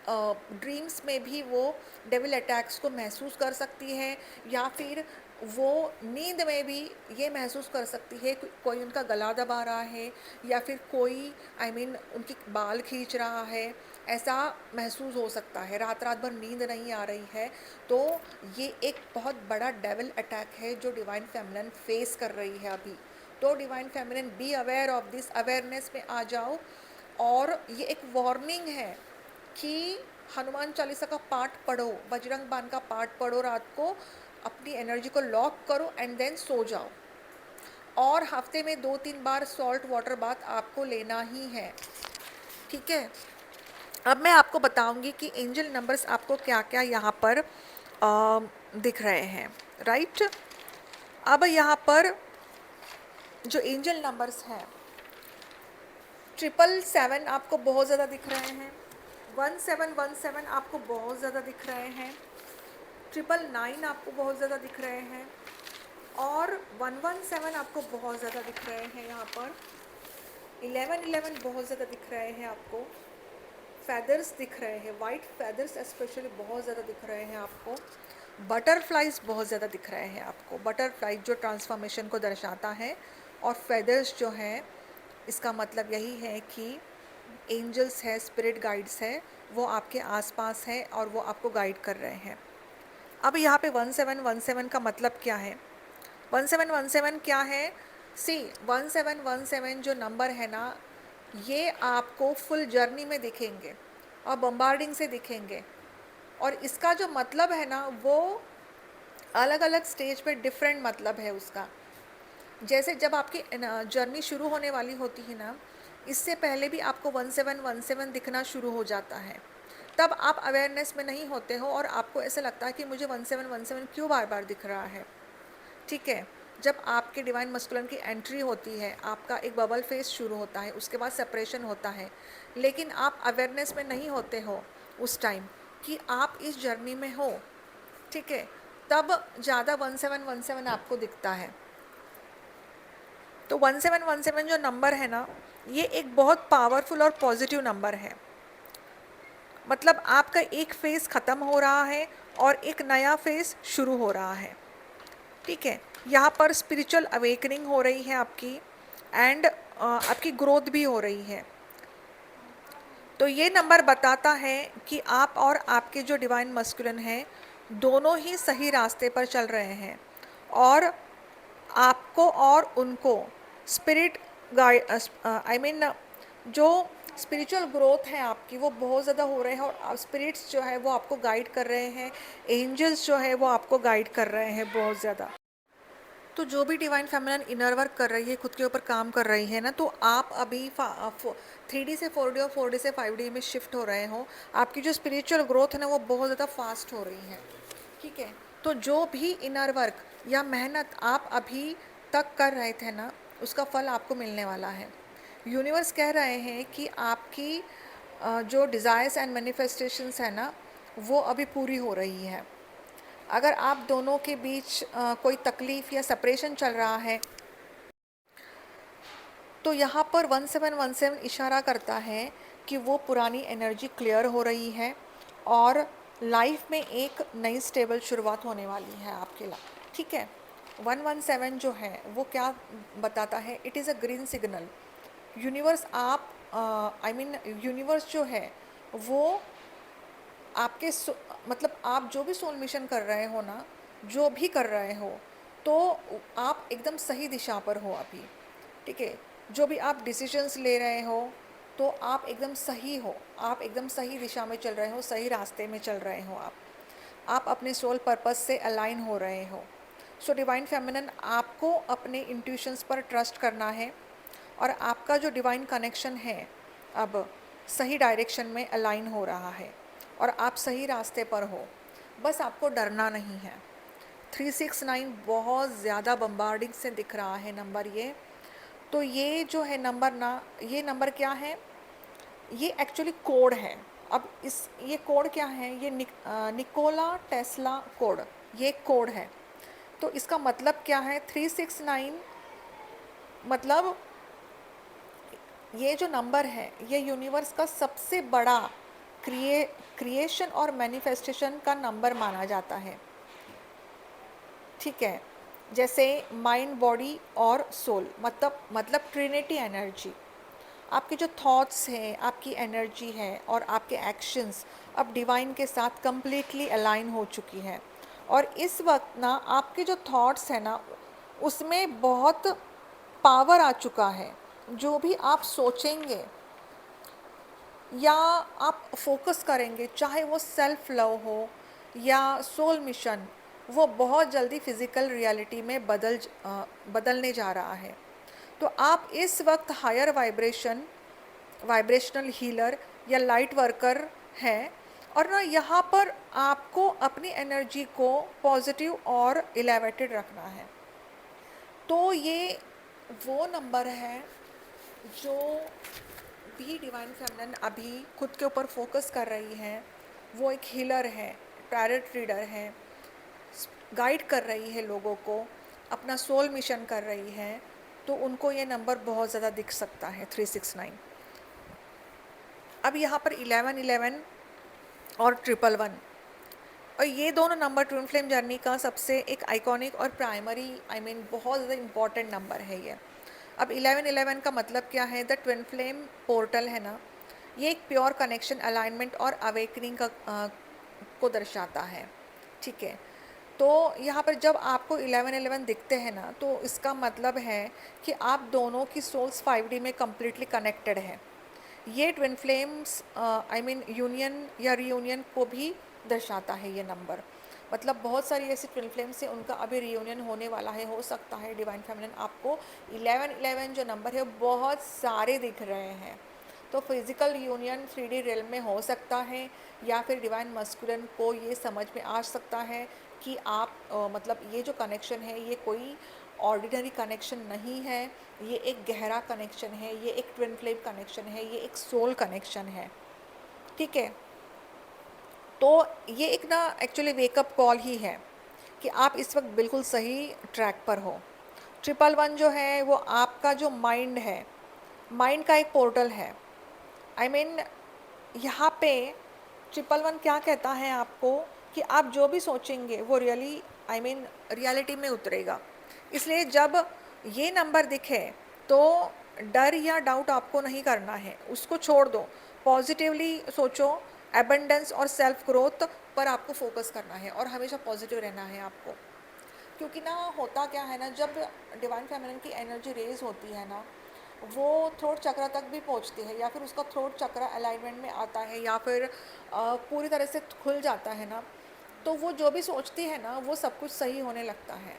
ड्रीम्स में भी वो डेविल अटैक्स को महसूस कर सकती है, या फिर वो नींद में भी ये महसूस कर सकती है कि कोई उनका गला दबा रहा है, या फिर कोई उनकी बाल खींच रहा है। ऐसा महसूस हो सकता है, रात रात भर नींद नहीं आ रही है। तो ये एक बहुत बड़ा डेविल अटैक है जो डिवाइन फेमिनिन फेस कर रही है अभी। तो divine feminine be aware of this, awareness में आ जाओ। और ये एक वार्निंग है कि हनुमान चालीसा का पाठ पढ़ो, बजरंग बाण का पाठ पढ़ो, रात को अपनी एनर्जी को लॉक करो एंड देन सो जाओ। और हफ्ते में 2-3 बार सॉल्ट वाटर बाथ आपको लेना ही है। ठीक है, अब मैं आपको बताऊंगी कि एंजल नंबर्स आपको क्या क्या यहाँ पर दिख रहे हैं। राइट, अब यहाँ पर जो एंजल नंबर्स हैं, 777 आपको बहुत ज़्यादा दिख रहे हैं, 1717 आपको बहुत ज़्यादा दिख रहे हैं, 999 आपको बहुत ज़्यादा दिख रहे हैं, और 117 आपको बहुत ज़्यादा दिख रहे हैं। यहाँ पर 1111 बहुत ज़्यादा दिख रहे हैं आपको, फेदर्स दिख रहे हैं, वाइट फेदर्स स्पेशली बहुत ज़्यादा दिख रहे हैं आपको, बटरफ्लाइज बहुत ज़्यादा दिख रहे हैं आपको। बटरफ्लाइज जो ट्रांसफॉर्मेशन को दर्शाता है, और फेदर्स जो हैं इसका मतलब यही है कि एंजल्स है, स्पिरिट गाइड्स है, वो आपके आसपास है और वो आपको गाइड कर रहे हैं। अब यहाँ पे 1717 का मतलब क्या है? 1717 क्या है? सी 1717 जो नंबर है ना, ये आपको फुल जर्नी में दिखेंगे और बम्बार्डिंग से दिखेंगे। और इसका जो मतलब है ना, वो अलग अलग स्टेज पे डिफरेंट मतलब है उसका। जैसे जब आपकी जर्नी शुरू होने वाली होती है ना, इससे पहले भी आपको 1717 दिखना शुरू हो जाता है। तब आप अवेयरनेस में नहीं होते हो और आपको ऐसा लगता है कि मुझे 1717 क्यों बार बार दिख रहा है। ठीक है, जब आपके डिवाइन मस्कुलिन की एंट्री होती है, आपका एक बबल फेस शुरू होता है, उसके बाद सेपरेशन होता है, लेकिन आप अवेयरनेस में नहीं होते हो उस टाइम कि आप इस जर्नी में हो। ठीक है, तब ज़्यादा 1717 आपको दिखता है। तो 1717 जो नंबर है ना, ये एक बहुत पावरफुल और पॉजिटिव नंबर है। मतलब आपका एक फेज़ ख़त्म हो रहा है और एक नया फेज़ शुरू हो रहा है। ठीक है, यहाँ पर स्पिरिचुअल अवेकनिंग हो रही है आपकी, एंड आपकी ग्रोथ भी हो रही है। तो ये नंबर बताता है कि आप और आपके जो डिवाइन मस्कुलिन हैं, दोनों ही सही रास्ते पर चल रहे हैं, और आपको और उनको स्पिरिट गाइड जो स्पिरिचुअल ग्रोथ है आपकी, वो बहुत ज़्यादा हो रहे हैं, और स्पिरिट्स जो है वो आपको गाइड कर रहे हैं, एंजल्स जो है वो आपको गाइड कर रहे हैं बहुत ज़्यादा। तो जो भी डिवाइन फेमिनिन इनर वर्क कर रही है, खुद के ऊपर काम कर रही है ना, तो आप अभी 3D से 4D और 4D से 5D में शिफ्ट हो रहे हो। आपकी जो स्पिरिचुअल ग्रोथ है ना, वो बहुत ज़्यादा फास्ट हो रही है। ठीक है, तो जो भी इनर वर्क या मेहनत आप अभी तक कर रहे थे ना, उसका फल आपको मिलने वाला है। यूनिवर्स कह रहे हैं कि आपकी जो डिज़ायर्स एंड मैनिफेस्टेशंस है ना, वो अभी पूरी हो रही है। अगर आप दोनों के बीच कोई तकलीफ़ या सेपरेशन चल रहा है, तो यहाँ पर 1717 इशारा करता है कि वो पुरानी एनर्जी क्लियर हो रही है और लाइफ में एक नई स्टेबल शुरुआत होने वाली है आपके लिए, ठीक है। 117 जो है वो क्या बताता है, it is a green signal. Universe आप यूनिवर्स जो है वो आपके मतलब आप जो भी सोल मिशन कर रहे हो ना, जो भी कर रहे हो, तो आप एकदम सही दिशा पर हो अभी, ठीक है। जो भी आप डिसीजंस ले रहे हो, तो आप एकदम सही हो, आप एकदम सही दिशा में चल रहे हो, सही रास्ते में चल रहे हो आप अपने सोल पर्पस से अलाइन हो रहे हो। सो डिवाइन फेमिनिन, आपको अपने इंट्यूशंस पर ट्रस्ट करना है और आपका जो डिवाइन कनेक्शन है अब सही डायरेक्शन में अलाइन हो रहा है और आप सही रास्ते पर हो, बस आपको डरना नहीं है। 369 बहुत ज़्यादा बम्बार्डिंग से दिख रहा है नंबर ये। तो ये जो है नंबर ना, ये नंबर क्या है, ये एक्चुअली कोड है। अब ये कोड क्या है, ये निकोला टेस्ला कोड, ये कोड है। तो इसका मतलब क्या है, 369 मतलब ये जो नंबर है ये यूनिवर्स का सबसे बड़ा क्रिएशन और मैनिफेस्टेशन का नंबर माना जाता है, ठीक है। जैसे माइंड, बॉडी और सोल, मतलब ट्रिनिटी एनर्जी। आपके जो थॉट्स हैं, आपकी एनर्जी है और आपके एक्शंस अब डिवाइन के साथ कंप्लीटली अलाइन हो चुकी है। और इस वक्त ना आपके जो थॉट्स हैं ना, उसमें बहुत पावर आ चुका है। जो भी आप सोचेंगे या आप फोकस करेंगे, चाहे वो सेल्फ लव हो या सोल मिशन, वो बहुत जल्दी फिज़िकल रियलिटी में बदलने जा रहा है। तो आप इस वक्त हायर वाइब्रेशनल हीलर या लाइट वर्कर हैं और ना यहाँ पर आपको अपनी एनर्जी को पॉजिटिव और एलिवेटेड रखना है। तो ये वो नंबर है जो भी डिवाइन फेमिनिन अभी खुद के ऊपर फोकस कर रही है। वो एक हीलर है, टैरेट रीडर है, गाइड कर रही है लोगों को, अपना सोल मिशन कर रही है। तो उनको ये नंबर बहुत ज़्यादा दिख सकता है 369। अब यहाँ पर 1111 और 111 और ये दोनों नंबर ट्विन फ्लेम जर्नी का सबसे एक आइकॉनिक और प्राइमरी बहुत ज़्यादा इम्पॉर्टेंट नंबर है ये। अब 1111 का मतलब क्या है, द ट्विन फ्लेम पोर्टल है ना, ये एक प्योर कनेक्शन, अलाइनमेंट और अवेकनिंग को दर्शाता है, ठीक है। तो यहाँ पर जब आपको 1111 दिखते हैं ना, तो इसका मतलब है कि आप दोनों की सोल्स 5D में कम्प्लीटली कनेक्टेड है। ये ट्विन फ्लेम्स यूनियन या रीयूनियन को भी दर्शाता है ये नंबर। मतलब बहुत सारी ऐसी ट्विन फ्लेम्स से उनका अभी रीयूनियन होने वाला है, हो सकता है डिवाइन फेमिनिन आपको 1111 जो नंबर है बहुत सारे दिख रहे हैं। तो फिज़िकल यूनियन 3D रियल में हो सकता है या फिर डिवाइन मस्कुलिन को ये समझ में आ सकता है कि आप मतलब ये जो कनेक्शन है ये कोई ऑर्डिनरी कनेक्शन नहीं है, ये एक गहरा कनेक्शन है, ये एक ट्विन फ्लेम कनेक्शन है, ये एक सोल कनेक्शन है, ठीक है। तो ये एक ना एक्चुअली वेकअप कॉल ही है कि आप इस वक्त बिल्कुल सही ट्रैक पर हो। 111 जो है वो आपका जो माइंड है, माइंड का एक पोर्टल है। आई मीन यहाँ पे 111 क्या कहता है आपको कि आप जो भी सोचेंगे वो रियलिटी में उतरेगा। इसलिए जब ये नंबर दिखे तो डर या डाउट आपको नहीं करना है, उसको छोड़ दो, पॉजिटिवली सोचो। एबंडेंस और सेल्फ ग्रोथ पर आपको फोकस करना है और हमेशा पॉजिटिव रहना है आपको। क्योंकि ना होता क्या है ना, जब डिवाइन फेमिनिन की एनर्जी रेज होती है ना, वो थ्रोट चक्र तक भी पहुंचती है या फिर उसका थ्रोट चक्र अलाइनमेंट में आता है या फिर पूरी तरह से खुल जाता है ना, तो वो जो भी सोचती है ना वो सब कुछ सही होने लगता है।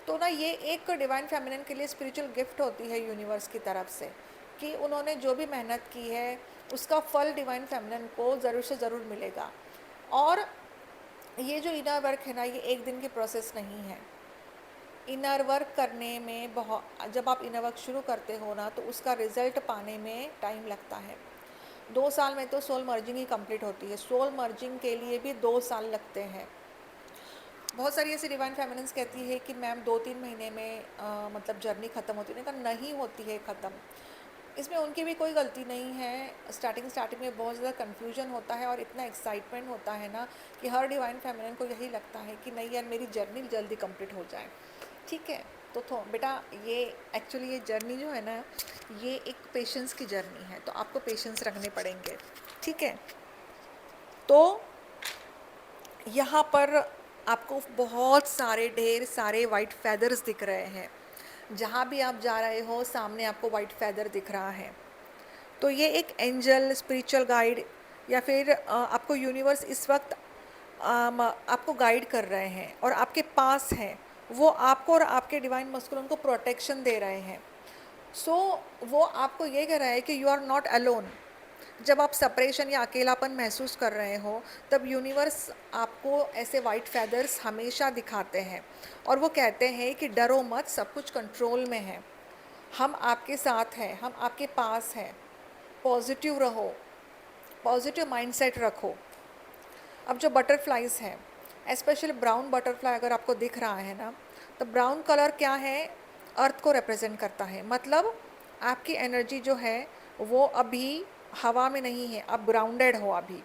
तो ना ये एक डिवाइन फेमिनिन के लिए स्पिरिचुअल गिफ्ट होती है यूनिवर्स की तरफ से कि उन्होंने जो भी मेहनत की है उसका फल डिवाइन फेमिनिन को ज़रूर से ज़रूर मिलेगा। और ये जो इनर वर्क है ना, ये एक दिन की प्रोसेस नहीं है। इनर वर्क करने में बहुत, जब आप इनर वर्क शुरू करते हो ना तो उसका रिज़ल्ट पाने में टाइम लगता है। 2 साल में तो सोल मर्जिंग ही कंप्लीट होती है, सोल मर्जिंग के लिए भी 2 साल लगते हैं। बहुत सारी ऐसी डिवाइन फेमिनिन्स कहती है कि मैम 2-3 महीने में मतलब जर्नी ख़त्म होती है। मैंने कहा नहीं होती है ख़त्म, इसमें उनकी भी कोई गलती नहीं है। स्टार्टिंग में बहुत ज़्यादा कन्फ्यूजन होता है और इतना एक्साइटमेंट होता है ना कि हर डिवाइन फेमिनिन को यही लगता है कि नहीं यार मेरी जर्नी जल्दी कंप्लीट हो जाए। ठीक है, तो बेटा ये एक्चुअली ये जर्नी जो है ना, ये एक पेशेंस की जर्नी है, तो आपको पेशेंस रखने पड़ेंगे। ठीक है, तो यहाँ पर आपको बहुत सारे ढेर सारे वाइट फेदर्स दिख रहे हैं। जहाँ भी आप जा रहे हो सामने आपको वाइट फेदर दिख रहा है। तो ये एक एंजल, स्पिरिचुअल गाइड या फिर आपको यूनिवर्स इस वक्त आपको गाइड कर रहे हैं और आपके पास हैं। वो आपको और आपके डिवाइन मस्कुलिन को प्रोटेक्शन दे रहे हैं। सो वो आपको ये कह रहा है कि यू आर नॉट अलोन। जब आप सेपरेशन या अकेलापन महसूस कर रहे हो तब यूनिवर्स आपको ऐसे वाइट फेदर्स हमेशा दिखाते हैं और वो कहते हैं कि डरो मत, सब कुछ कंट्रोल में है, हम आपके साथ हैं, हम आपके पास हैं, पॉजिटिव रहो, पॉजिटिव माइंडसेट रखो। अब जो बटरफ्लाइज हैं, स्पेशली ब्राउन बटरफ्लाई अगर आपको दिख रहा है ना, तो ब्राउन कलर क्या है, अर्थ को रिप्रेजेंट करता है। मतलब आपकी एनर्जी जो है वो अभी हवा में नहीं है, आप ग्राउंडेड हो अभी।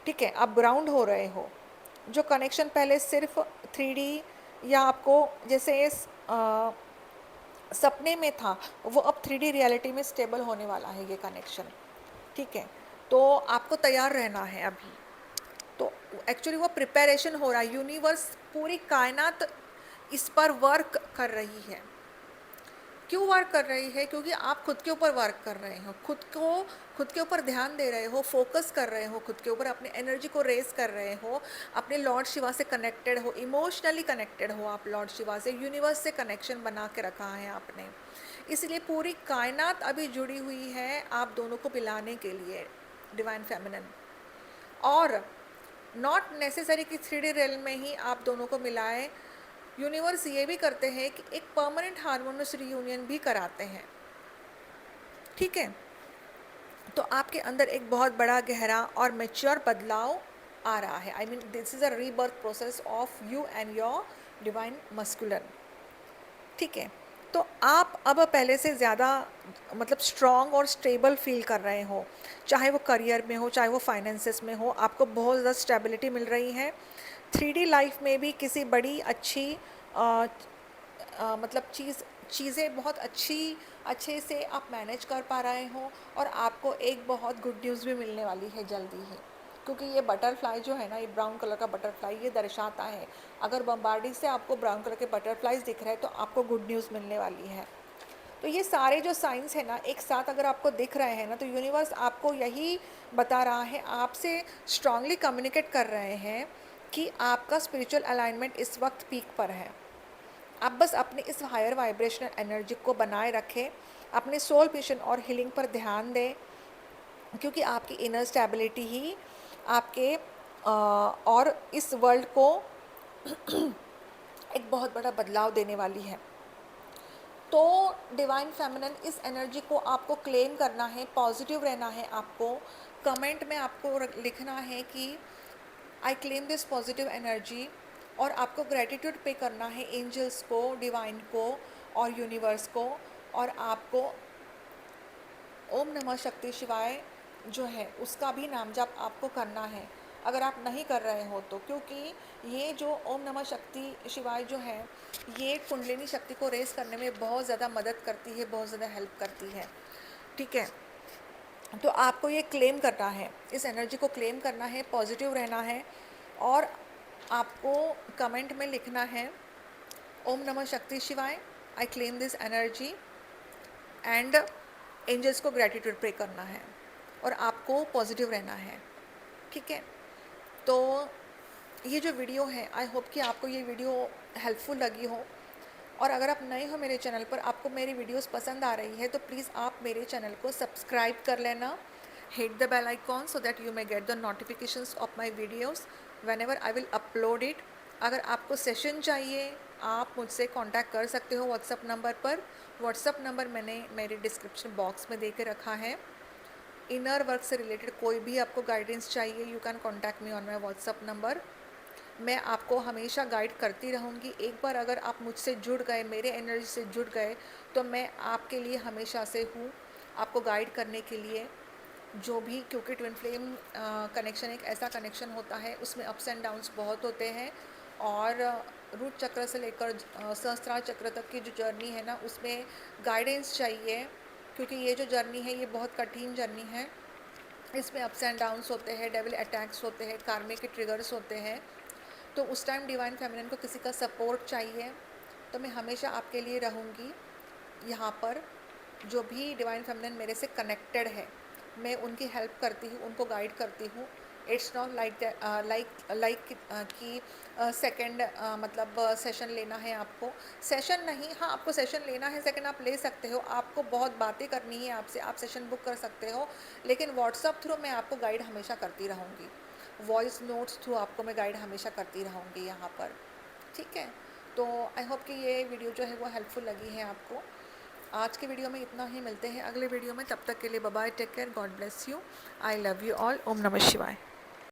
ठीक है, आप ग्राउंड हो रहे हो। जो कनेक्शन पहले सिर्फ 3D या आपको जैसे सपने में था, वो अब 3D रियलिटी में स्टेबल होने वाला है ये कनेक्शन। ठीक है, तो आपको तैयार रहना है अभी। तो एक्चुअली वो प्रिपरेशन हो रहा है, यूनिवर्स पूरी कायनात इस पर वर्क कर रही है। क्यों वर्क कर रही है? क्योंकि आप खुद के ऊपर वर्क कर रहे हो, खुद के ऊपर ध्यान दे रहे हो, फोकस कर रहे हो, खुद के ऊपर अपनी एनर्जी को रेस कर रहे हो, अपने लॉर्ड शिवा से कनेक्टेड हो, इमोशनली कनेक्टेड हो आप लॉर्ड शिवा से, यूनिवर्स से कनेक्शन बना के रखा है आपने। इसलिए पूरी कायनात अभी जुड़ी हुई है आप दोनों को मिलाने के लिए, डिवाइन फेमिनिन। और नॉट नेसेसरी कि 3D रेल में ही आप दोनों को मिलाएं, यूनिवर्स ये भी करते हैं कि एक परमानेंट हार्मोनियस रीयूनियन भी कराते हैं। ठीक है, तो आपके अंदर एक बहुत बड़ा गहरा और मैच्योर बदलाव आ रहा है। I mean this is a rebirth process of you and your divine masculine. ठीक है, तो आप अब पहले से ज़्यादा मतलब स्ट्रॉन्ग और स्टेबल फील कर रहे हो, चाहे वो करियर में हो, चाहे वो फाइनेंसेस में हो, आपको बहुत ज़्यादा स्टेबिलिटी मिल रही है। 3D लाइफ में भी किसी बड़ी अच्छी मतलब चीज़ें बहुत अच्छे से आप मैनेज कर पा रहे हो और आपको एक बहुत गुड न्यूज़ भी मिलने वाली है जल्दी ही। क्योंकि ये बटरफ्लाई जो है ना, ये ब्राउन कलर का बटरफ्लाई, ये दर्शाता है अगर बम्बार्डी से आपको ब्राउन कलर के बटरफ्लाइज दिख रहे हैं तो आपको गुड न्यूज़ मिलने वाली है। तो ये सारे जो साइंस है ना एक साथ अगर आपको दिख रहे हैं ना, तो यूनिवर्स आपको यही बता रहा है, आपसे स्ट्रांगली कम्युनिकेट कर रहे हैं कि आपका स्पिरिचुअल अलाइनमेंट इस वक्त पीक पर है। आप बस अपने इस हायर वाइब्रेशनल एनर्जी को बनाए रखें, अपने सोल मिशन और हीलिंग पर ध्यान दें, क्योंकि आपकी इनर स्टेबिलिटी ही आपके और इस वर्ल्ड को एक बहुत बड़ा बदलाव देने वाली है। तो डिवाइन फेमिनिन, इस एनर्जी को आपको क्लेम करना है, पॉजिटिव रहना है आपको। कमेंट में आपको लिखना है कि आई क्लेम दिस पॉजिटिव एनर्जी, और आपको ग्रेटिट्यूड पे करना है एंजल्स को, डिवाइन को और यूनिवर्स को। और आपको ओम नमः शक्ति शिवाय जो है उसका भी नाम जप आपको करना है, अगर आप नहीं कर रहे हो तो। क्योंकि ये जो ओम नमः शक्ति शिवाय जो है, ये कुंडलिनी शक्ति को रेस करने में बहुत ज़्यादा मदद करती है, बहुत ज़्यादा हेल्प करती है। ठीक है, तो आपको ये क्लेम करना है, इस एनर्जी को क्लेम करना है, पॉजिटिव रहना है। और आपको कमेंट में लिखना है ओम नमः शक्ति शिवाय, I claim this energy, and angels को ग्रेटिट्यूड प्रे करना है और आपको पॉजिटिव रहना है। ठीक है, तो ये जो वीडियो है, आई होप कि आपको ये वीडियो हेल्पफुल लगी हो। और अगर आप नए हो मेरे चैनल पर, आपको मेरी वीडियोस पसंद आ रही है, तो प्लीज़ आप मेरे चैनल को सब्सक्राइब कर लेना, hit the bell icon so that you may get the notifications of my videos whenever I will upload it. अगर आपको सेशन चाहिए, आप मुझसे कांटेक्ट कर सकते हो व्हाट्सअप नंबर पर। व्हाट्सअप नंबर मैंने मेरे डिस्क्रिप्शन बॉक्स में दे के रखा है। इनर वर्क से रिलेटेड कोई भी आपको गाइडेंस चाहिए, you can contact me on my WhatsApp number. मैं आपको हमेशा गाइड करती रहूँगी। एक बार अगर आप मुझसे जुड़ गए, मेरे एनर्जी से जुड़ गए, तो मैं आपके लिए हमेशा से हूँ, आपको गाइड करने के लिए। जो भी, क्योंकि ट्विन फ्लेम कनेक्शन एक ऐसा कनेक्शन होता है, उसमें अप्स एंड डाउन्स बहुत होते हैं, और रूट चक्र से लेकर सहस्त्रार चक्र तक की जो जर्नी है ना, उसमें गाइडेंस चाहिए, क्योंकि ये जो जर्नी है ये बहुत कठिन जर्नी है। इसमें अप्स एंड डाउन्स होते हैं, डेविल अटैक्स होते हैं, कार्मिक के ट्रिगर्स होते हैं। तो उस टाइम डिवाइन फेमिनिन को किसी का सपोर्ट चाहिए, तो मैं हमेशा आपके लिए रहूँगी यहाँ पर। जो भी डिवाइन फेमिनिन मेरे से कनेक्टेड है, मैं उनकी हेल्प करती हूँ, उनको गाइड करती हूँ। इट्स नॉट लाइक लाइक कि सेकंड मतलब सेशन लेना है आपको, सेशन नहीं, हाँ आपको सेशन लेना है, सेकंड आप ले सकते हो। आपको बहुत बातें करनी है आपसे, आप सेशन बुक कर सकते हो, लेकिन व्हाट्सअप थ्रू मैं आपको गाइड हमेशा करती रहूँगी। वॉइस नोट्स थ्रू आपको मैं गाइड हमेशा करती रहूँगी यहाँ पर, ठीक है। तो आई होप कि ये वीडियो जो है वो हेल्पफुल लगी है आपको। आज के वीडियो में इतना ही, मिलते हैं अगले वीडियो में, तब तक के लिए bye bye, take care, God bless you, I love you all, Om नमः शिवाय।